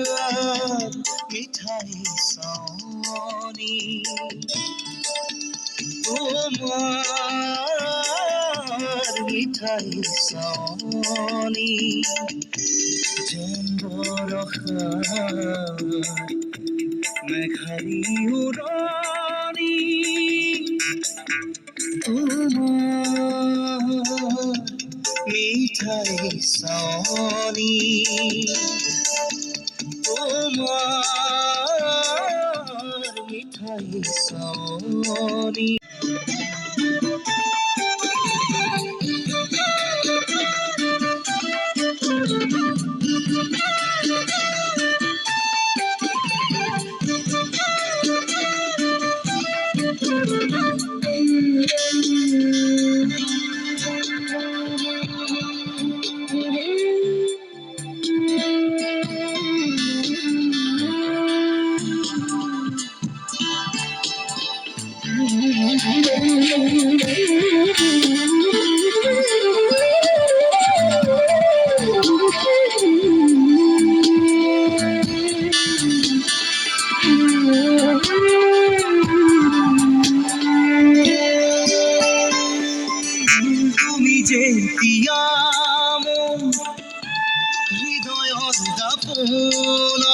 তোমার মিঠাই সনি তোমার মিঠাই সনি যেন বরষার মেঘাৰী উৰণি তোমার মিঠাই সনি তোমার মিঠাই সনি তুমি যেতিয়া মোৰ হৃদয়ত দাপোনত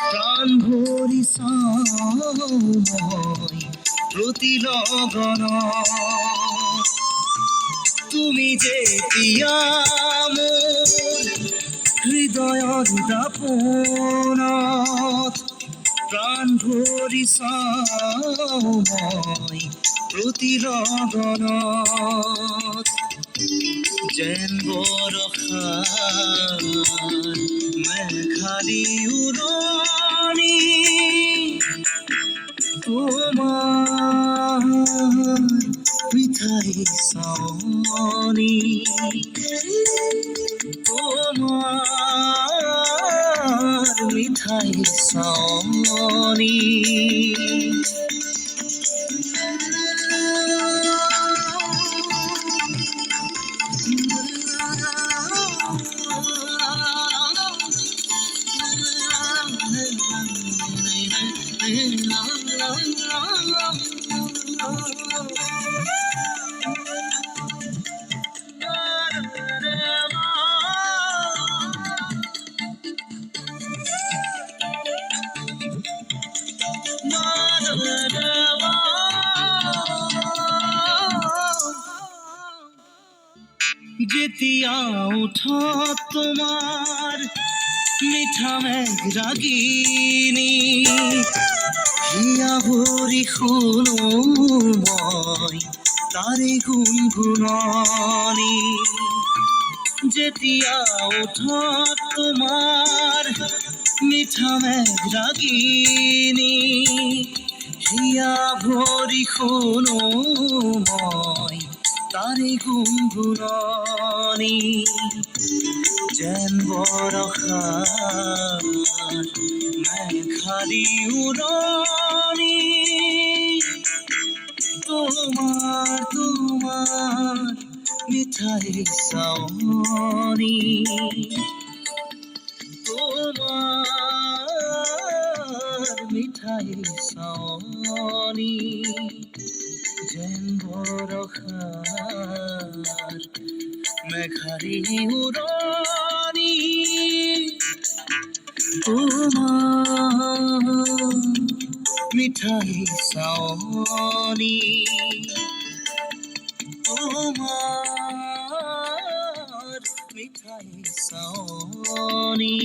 প্ৰাণ ভৰি চাওঁ মই প্ৰতি লগনত তুমি যেতিয়া মোৰ হৃদয়ত দাপোনত প্ৰাণ ভৰি চাওঁ মই প্ৰতি লগনত যেন বৰষাৰ মেঘালী উৰণি তোমাৰ মিঠাই সনি তোমার মিঠাই সনি যেতিয়া উঠত তোমার মিঠা মেঘ রাগিনী হিয়া ভৰি শুনো মই তাৰে গুণগুণনি যেতিয়া উঠত তোমাৰ মিঠা মেঘ ৰাগিনী হিয়া ভৰি শুনো মই তাৰে গুণগুণনি যেন বৰষাৰ মেঘালী উৰণি তোমার মিঠাই সনি তোমার মিঠাই সনি যেন বরষার মেঘালী উৰণি তোমার মিঠাই সনি তোমার মিঠাই সনি